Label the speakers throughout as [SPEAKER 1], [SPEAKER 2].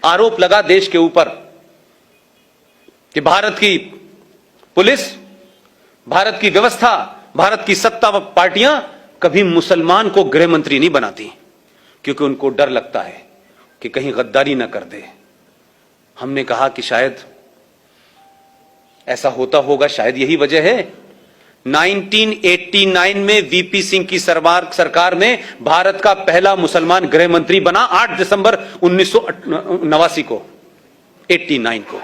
[SPEAKER 1] आरोप लगा देश के ऊपर कि भारत की पुलिस, भारत की व्यवस्था, भारत की सत्ता पार्टियां कभी मुसलमान को गृह मंत्री नहीं बनाती, क्योंकि उनको डर लगता है कि कहीं गद्दारी ना कर दे। हमने कहा कि शायद ऐसा होता होगा, शायद यही वजह है 1989 में वीपी सिंह की सरकार में भारत का पहला मुसलमान गृह मंत्री बना 8 दिसंबर 1989 को, 89 को।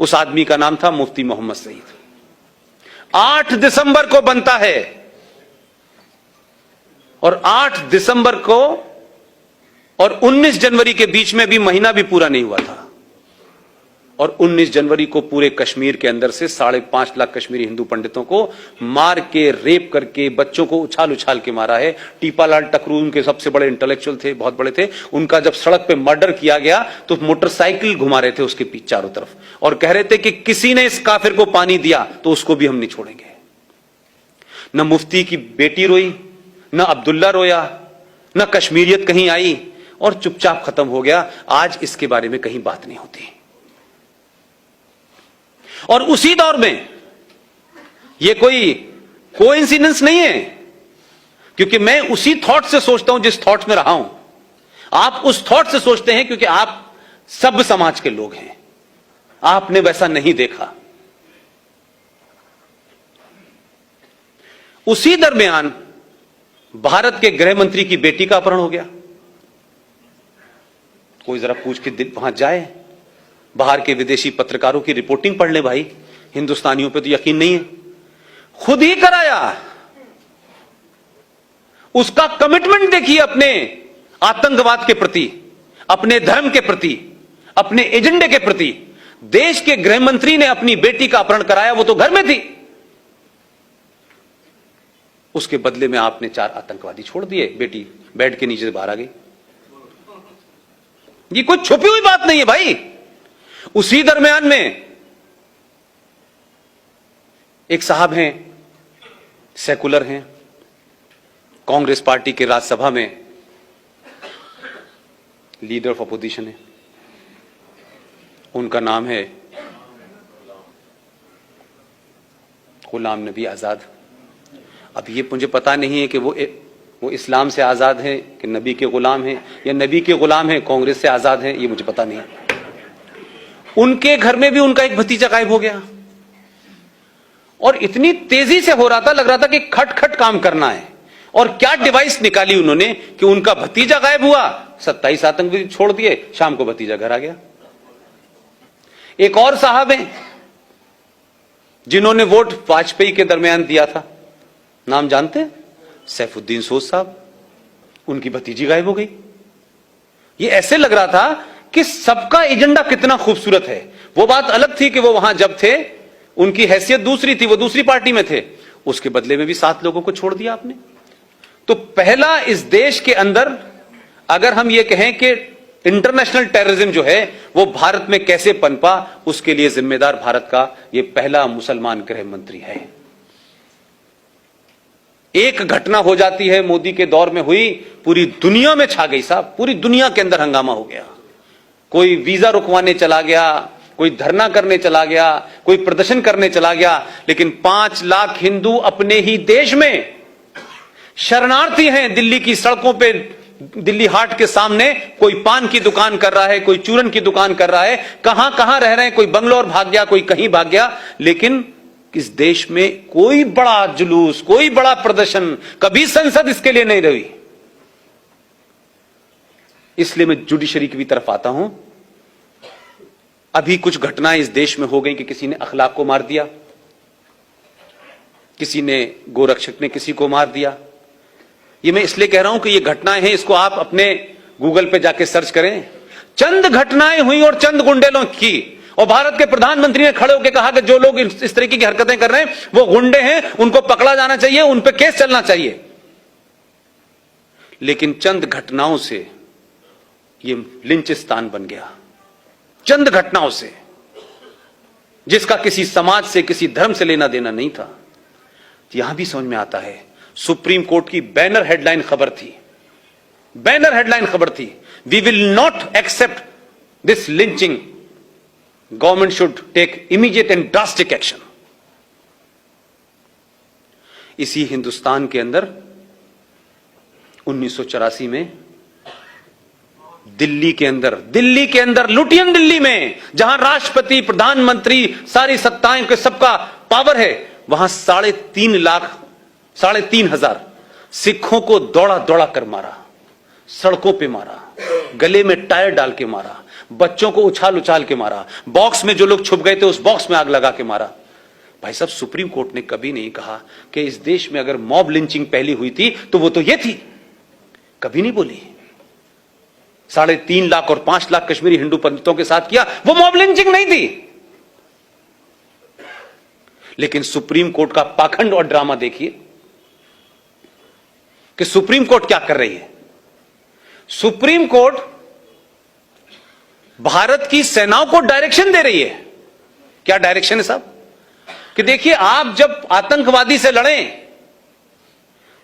[SPEAKER 1] उस आदमी का नाम था मुफ्ती मोहम्मद सईद। 8 दिसंबर को बनता है और 8 दिसंबर को और 19 जनवरी के बीच में भी महीना भी पूरा नहीं हुआ था, और 19 जनवरी को पूरे कश्मीर के अंदर से 5.5 लाख कश्मीरी हिंदू पंडितों को मार के, रेप करके, बच्चों को उछाल उछाल के मारा है। टीपालाल टकरू उनके सबसे बड़े इंटेलेक्चुअल थे, बहुत बड़े थे। उनका जब सड़क पे मर्डर किया गया तो मोटरसाइकिल घुमा रहे थे उसके पीछे चारों तरफ, और कह रहे थे कि किसी ने इस काफिर को पानी दिया तो उसको भी हम नहीं छोड़ेंगे। न मुफ्ती की बेटी रोई, न अब्दुल्ला रोया, न कश्मीरियत कहीं आई, और चुपचाप खत्म हो गया। आज इसके बारे में कहीं बात नहीं होती। और उसी दौर में यह कोई कोइंसिडेंस नहीं है, क्योंकि मैं उसी थॉट से सोचता हूं जिस थॉट में रहा हूं। आप उस थॉट से सोचते हैं क्योंकि आप सब समाज के लोग हैं, आपने वैसा नहीं देखा। उसी दरमियान भारत के गृह मंत्री की बेटी का अपहरण हो गया। कोई जरा पूछ के वहां जाए, बाहर के विदेशी पत्रकारों की रिपोर्टिंग पढ़ ले भाई, हिंदुस्तानियों पे तो यकीन नहीं है। खुद ही कराया। उसका कमिटमेंट देखिए अपने आतंकवाद के प्रति, अपने धर्म के प्रति, अपने एजेंडे के प्रति। देश के गृह मंत्री ने अपनी बेटी का अपहरण कराया, वो तो घर में थी। उसके बदले में आपने 4 आतंकवादी छोड़ दिए, बेटी बेड के नीचे से बाहर आ गई। ये कोई छुपी हुई बात नहीं है भाई। उसी दरमियान में एक साहब हैं, सेकुलर हैं, कांग्रेस पार्टी के राज्यसभा में लीडर ऑफ अपोजिशन है, उनका नाम है गुलाम नबी आजाद। अब ये मुझे पता नहीं है कि वो इस्लाम से आजाद हैं कि नबी के गुलाम हैं, या नबी के गुलाम हैं कांग्रेस से आजाद हैं, ये मुझे पता नहीं। उनके घर में भी उनका एक भतीजा गायब हो गया, और इतनी तेजी से हो रहा था, लग रहा था कि खट खट काम करना है। और क्या डिवाइस निकाली उन्होंने कि उनका भतीजा गायब हुआ, 27 आतंकवादी छोड़ दिए, शाम को भतीजा घर आ गया। एक और साहब हैं जिन्होंने वोट वाजपेयी के दरमियान दिया था, नाम जानते हैं? सैफुद्दीन सोज साहब। उनकी भतीजी गायब हो गई। ये ऐसे लग रहा था कि सबका एजेंडा कितना खूबसूरत है। वो बात अलग थी कि वो वहां जब थे उनकी हैसियत दूसरी थी, वो दूसरी पार्टी में थे। उसके बदले में भी 7 लोगों को छोड़ दिया आपने। तो पहला इस देश के अंदर अगर हम ये कहें कि इंटरनेशनल टेररिज्म जो है वो भारत में कैसे पनपा, उसके लिए जिम्मेदार भारत का ये पहला मुसलमान गृह मंत्री है। एक घटना हो जाती है, मोदी के दौर में हुई, पूरी दुनिया में छा गई साहब, पूरी दुनिया के अंदर हंगामा हो गया। कोई वीजा रुकवाने चला गया, कोई धरना करने चला गया, कोई प्रदर्शन करने चला गया, लेकिन 5 लाख हिंदू अपने ही देश में शरणार्थी हैं। दिल्ली की सड़कों पे, दिल्ली हाट के सामने कोई पान की दुकान कर रहा है, कोई चूरन की दुकान कर रहा है, कहां कहां रह रहे हैं, कोई बंगलोर भाग गया, कोई कहीं भाग गया। लेकिन इस देश में कोई बड़ा जुलूस, कोई बड़ा प्रदर्शन, कभी संसद इसके लिए नहीं रही। इसलिए मैं जुडिशरी की भी तरफ आता हूं। अभी कुछ घटनाएं इस देश में हो गई कि किसी ने अखलाक को मार दिया, किसी ने, गोरक्षक ने किसी को मार दिया। ये मैं इसलिए कह रहा हूं कि ये घटनाएं हैं, इसको आप अपने गूगल पे जाके सर्च करें। चंद घटनाएं हुई और चंद गुंडेलों की, और भारत के प्रधानमंत्री ने खड़े होकर कहा कि जो लोग इस तरीके की हरकतें कर रहे हैं वो गुंडे हैं, उनको पकड़ा जाना चाहिए, उन पे केस चलना चाहिए। लेकिन चंद घटनाओं से ये लिंचिस्तान बन गया। चंद घटनाओं से, जिसका किसी समाज से, किसी धर्म से लेना देना नहीं था। यहां भी समझ में आता है, सुप्रीम कोर्ट की बैनर हेडलाइन खबर थी, बैनर हेडलाइन खबर थी, we will not accept this lynching government should take immediate and drastic action. इसी हिंदुस्तान के अंदर 1984 में दिल्ली के अंदर लुटियन दिल्ली में, जहां राष्ट्रपति, प्रधानमंत्री, सारी सत्ताएं के सबका पावर है, वहां 3,500 सिखों को दौड़ा दौड़ा कर मारा, सड़कों पे मारा, गले में टायर डाल के मारा, बच्चों को उछाल उछाल के मारा, बॉक्स में जो लोग छुप गए थे उस बॉक्स में आग लगा के मारा। भाई साहब, सुप्रीम कोर्ट ने कभी नहीं कहा कि इस देश में अगर मॉब लिंचिंग पहली हुई थी तो वो तो ये थी, कभी नहीं बोली। 3.5 लाख और 5 लाख कश्मीरी हिंदू पंडितों के साथ किया, वो मॉब लिंचिंग नहीं थी। लेकिन सुप्रीम कोर्ट का पाखंड और ड्रामा देखिए कि सुप्रीम कोर्ट क्या कर रही है। सुप्रीम कोर्ट भारत की सेनाओं को डायरेक्शन दे रही है। क्या डायरेक्शन है साहब? कि देखिए, आप जब आतंकवादी से लड़ें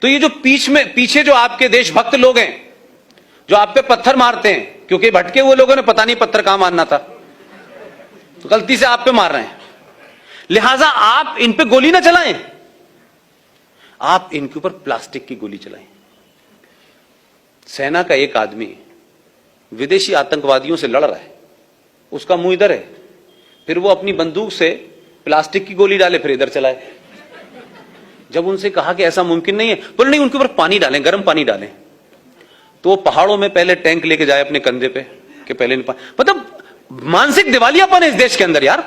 [SPEAKER 1] तो ये जो पीछे जो आपके देशभक्त लोग हैं जो आप पे पत्थर मारते हैं, क्योंकि भटके हुए लोगों ने पता नहीं पत्थर कहां मारना था, तो गलती से आप पे मार रहे हैं, लिहाजा आप इन पे गोली ना चलाएं, आप इनके ऊपर प्लास्टिक की गोली चलाएं। सेना का एक आदमी विदेशी आतंकवादियों से लड़ रहा है, उसका मुंह इधर है, फिर वो अपनी बंदूक से प्लास्टिक की गोली डाले, फिर इधर चलाए। जब उनसे कहा कि ऐसा मुमकिन नहीं है, बोले नहीं, उनके ऊपर पानी डालें, गर्म पानी डालें। तो वो पहाड़ों में पहले टैंक लेके जाए अपने कंधे पे कि पहले मतलब मानसिक दिवालियापन है इस देश के अंदर यार।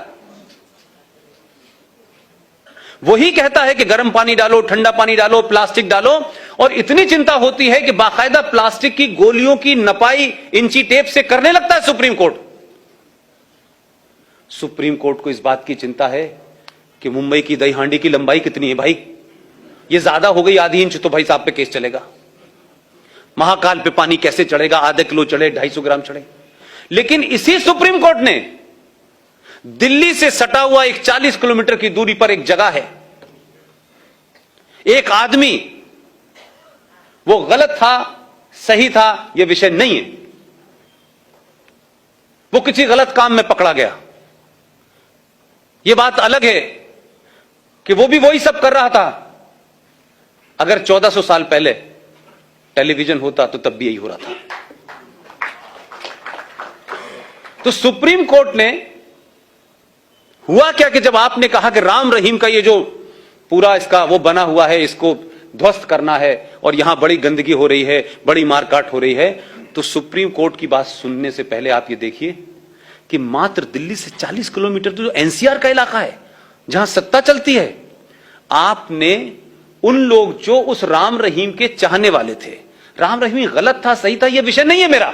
[SPEAKER 1] वही कहता है कि गर्म पानी डालो, ठंडा पानी डालो, प्लास्टिक डालो, और इतनी चिंता होती है कि बाकायदा प्लास्टिक की गोलियों की नपाई इंची टेप से करने लगता है सुप्रीम कोर्ट। सुप्रीम कोर्ट को इस बात की चिंता है कि मुंबई की दही हांडी की लंबाई कितनी है भाई, ये ज्यादा हो गई आधी इंच तो भाई साहब पे केस चलेगा। महाकाल पे पानी कैसे चढ़ेगा, आधा किलो चढ़े, 250 ग्राम चढ़े। लेकिन इसी सुप्रीम कोर्ट ने दिल्ली से सटा हुआ एक 40 किलोमीटर की दूरी पर एक जगह है, एक आदमी, वो गलत था सही था यह विषय नहीं है, वो किसी गलत काम में पकड़ा गया, यह बात अलग है कि वो भी वही सब कर रहा था। अगर 1400 साल पहले टेलीविजन होता तो तब भी यही हो रहा था। तो सुप्रीम कोर्ट ने हुआ क्या कि जब आपने कहा कि राम रहीम का ये जो पूरा इसका वो बना हुआ है, इसको ध्वस्त करना है और यहां बड़ी गंदगी हो रही है, बड़ी मारकाट हो रही है, तो सुप्रीम कोर्ट की बात सुनने से पहले आप ये देखिए कि मात्र दिल्ली से 40 किलोमीटर तो जो एनसीआर का इलाका है जहां सत्ता चलती है, आपने उन लोग जो उस राम रहीम के चाहने वाले थे, राम रहीम गलत था सही था यह विषय नहीं है मेरा,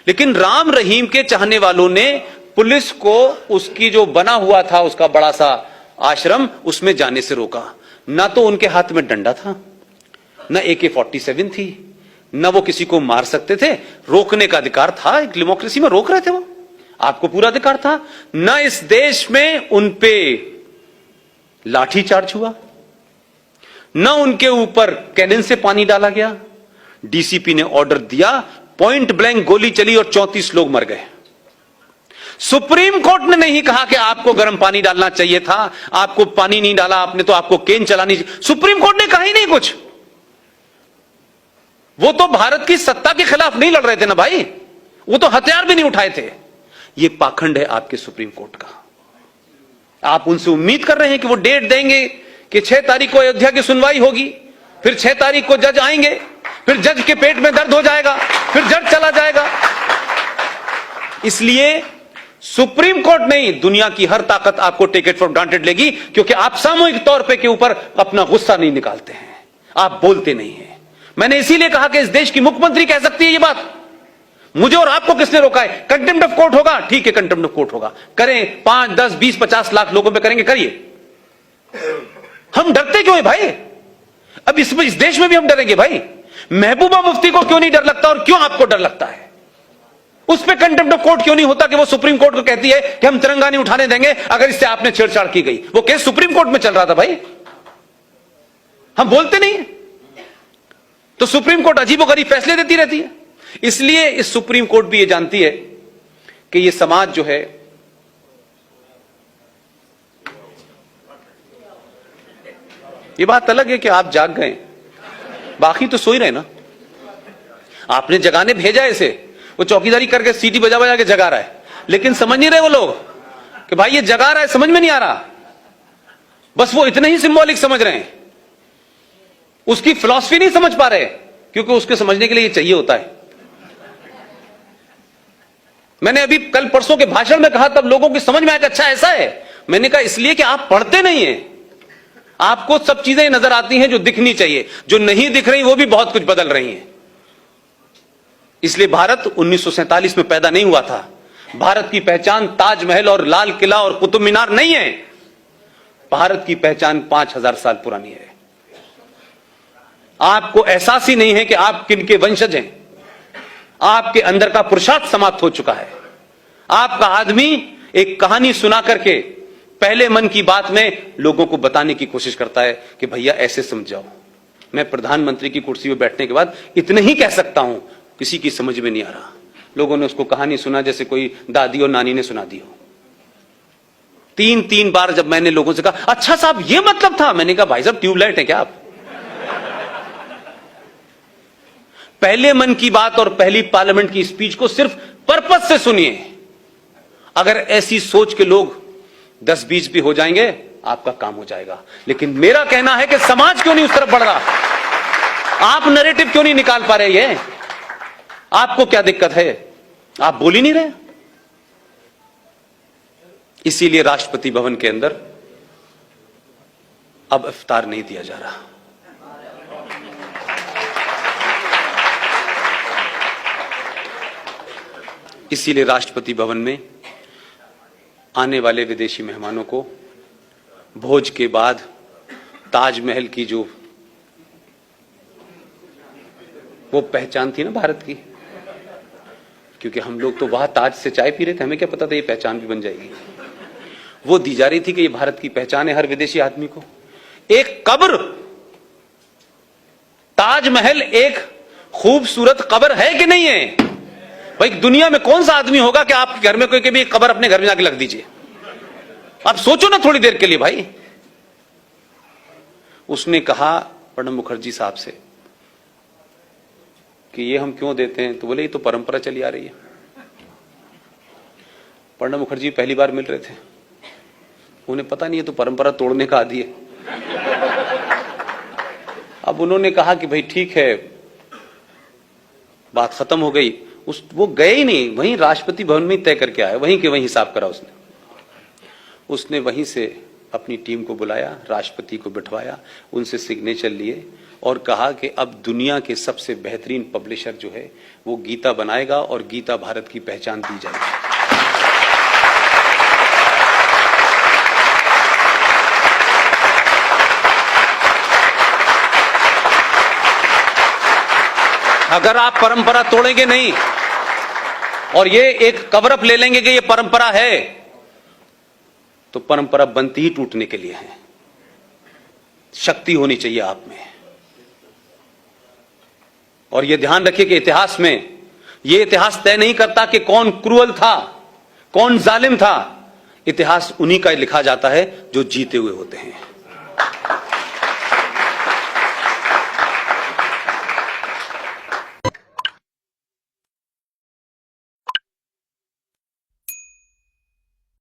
[SPEAKER 1] लेकिन राम रहीम के चाहने वालों ने पुलिस को उसकी जो बना हुआ था उसका बड़ा सा आश्रम उसमें जाने से रोका। ना तो उनके हाथ में डंडा था, ना AK-47 थी, ना वो किसी को मार सकते थे, रोकने का अधिकार था, एक डेमोक्रेसी में रोक रहे थे, वो आपको पूरा अधिकार था। ना इस देश में उन पे लाठीचार्ज हुआ, ना उनके ऊपर कैनन से पानी डाला गया। डीसीपी ने ऑर्डर दिया, पॉइंट ब्लैंक गोली चली और 34 लोग मर गए। सुप्रीम कोर्ट ने नहीं कहा कि आपको गर्म पानी डालना चाहिए था, आपको पानी नहीं डाला आपने तो आपको केन चलानी चाहिए। सुप्रीम कोर्ट ने कहा ही नहीं कुछ। वो तो भारत की सत्ता के खिलाफ नहीं लड़ रहे थे ना भाई, वो तो हथियार भी नहीं उठाए थे। ये पाखंड है आपके सुप्रीम कोर्ट का। आप उनसे उम्मीद कर रहे हैं कि वो डेट देंगे कि 6 तारीख को अयोध्या की सुनवाई होगी, फिर 6 तारीख को जज आएंगे, फिर जज के पेट में दर्द हो जाएगा, फिर जज चला जाएगा। इसलिए सुप्रीम कोर्ट नहीं, दुनिया की हर ताकत आपको टेक इट फॉर ग्रांटेड लेगी, क्योंकि आप सामूहिक तौर पे के ऊपर अपना गुस्सा नहीं निकालते हैं, आप बोलते नहीं हैं। मैंने इसीलिए कहा कि इस देश की मुख्यमंत्री कह सकती है ये बात। मुझे और आपको किसने रोका है? कंटेम्प्ट ऑफ कोर्ट होगा, ठीक है, कंटेम्प्ट ऑफ कोर्ट होगा, करें। 5, 10, 20, 50 लाख लोगों पे करेंगे, करिए। हम डरते क्यों है भाई? अब इस देश में भी हम डरेंगे भाई? महबूबा मुफ्ती को क्यों नहीं डर लगता और क्यों आपको डर लगता है? उस पर कंटेम्प्ट ऑफ कोर्ट क्यों नहीं होता कि वो सुप्रीम कोर्ट को कहती है कि हम तिरंगा नहीं उठाने देंगे अगर इससे आपने छेड़छाड़ की गई? वो केस सुप्रीम कोर्ट में चल रहा था भाई, हम बोलते नहीं। तो सुप्रीम कोर्ट अजीबोगरीब फैसले देती रहती है। इसलिए इस सुप्रीम कोर्ट भी ये जानती है कि ये समाज जो है ये बात अलग है कि आप जाग गए, बाकी तो सो ही रहे ना। आपने जगाने भेजा इसे, वो चौकीदारी करके सीटी बजा बजा के जगा रहा है, लेकिन समझ नहीं रहे वो लोग कि भाई ये जगा रहा है, समझ में नहीं आ रहा। बस वो इतने ही सिंबॉलिक समझ रहे हैं, उसकी फिलॉसफी नहीं समझ पा रहे, क्योंकि उसके समझने के लिए ये चाहिए होता है। मैंने अभी कल परसों के भाषण में कहा, तब लोगों की समझ में आया कि अच्छा ऐसा है। मैंने कहा इसलिए कि आप पढ़ते नहीं हैं, आपको सब चीजें नजर आती हैं जो दिखनी चाहिए, जो नहीं दिख रही वो भी बहुत कुछ बदल रही हैं। इसलिए भारत 1947 में पैदा नहीं हुआ था। भारत की पहचान ताजमहल और लाल किला और कुतुब मीनार नहीं है। भारत की पहचान 5000 साल पुरानी है। आपको एहसास ही नहीं है कि आप किनके वंशज हैं। आपके अंदर का पुरुषार्थ समाप्त हो चुका है। आपका आदमी एक कहानी सुना करके पहले मन की बात में लोगों को बताने की कोशिश करता है कि भैया ऐसे समझाओ। मैं प्रधानमंत्री की कुर्सी पर बैठने के बाद इतने ही कह सकता हूं, किसी की समझ में नहीं आ रहा। लोगों ने उसको कहानी सुना जैसे कोई दादी और नानी ने सुना दी हो। 3 बार जब मैंने लोगों से कहा अच्छा साहब ये मतलब था, मैंने कहा भाई साहब ट्यूबलाइट है क्या आप? पहले मन की बात और पहली पार्लियामेंट की स्पीच को सिर्फ पर्पस से सुनिए। अगर ऐसी सोच के लोग 10-20 भी हो जाएंगे, आपका काम हो जाएगा। लेकिन मेरा कहना है कि समाज क्यों नहीं उस तरफ बढ़ रहा? आप नैरेटिव क्यों नहीं निकाल पा रहे? ये आपको क्या दिक्कत है? आप बोल ही नहीं रहे। इसीलिए राष्ट्रपति भवन के अंदर अब इफ्तार नहीं दिया जा रहा। इसीलिए राष्ट्रपति भवन में आने वाले विदेशी मेहमानों को भोज के बाद ताजमहल की जो वो पहचान थी ना भारत की, क्योंकि हम लोग तो वहां ताज से चाय पी रहे थे, हमें क्या पता था ये पहचान भी बन जाएगी। वो दी जा रही थी कि ये भारत की पहचान है हर विदेशी आदमी को। एक कब्र, ताजमहल एक खूबसूरत कब्र है कि नहीं है? भाई दुनिया में कौन सा आदमी होगा कि आप घर में कोई के भी कब्र अपने घर में जाके लग दीजिए? आप सोचो ना थोड़ी देर के लिए भाई। उसने कहा प्रणब मुखर्जी साहब से कि ये हम क्यों देते हैं, तो बोले ये तो परंपरा चली आ रही है। प्रणब मुखर्जी पहली बार मिल रहे थे, उन्हें पता नहीं है तो परंपरा तोड़ने का आदी है। अब उन्होंने कहा कि भाई ठीक है, बात खत्म हो गई। वो गए ही नहीं, वहीं राष्ट्रपति भवन में तय करके आए, वहीं के वहीं हिसाब करा उसने वहीं से अपनी टीम को बुलाया, राष्ट्रपति को बिठवाया, उनसे सिग्नेचर लिए और कहा कि अब दुनिया के सबसे बेहतरीन पब्लिशर जो है वो गीता बनाएगा और गीता भारत की पहचान दी जाएगी। अगर आप परंपरा तोड़ेंगे नहीं और ये एक कवरअप ले लेंगे कि ये परंपरा है, तो परंपरा बनती ही टूटने के लिए है। शक्ति होनी चाहिए आप में। और ये ध्यान रखिए कि इतिहास में ये इतिहास तय नहीं करता कि कौन क्रूअल था, कौन जालिम था। इतिहास उन्हीं का लिखा जाता है जो जीते हुए होते हैं।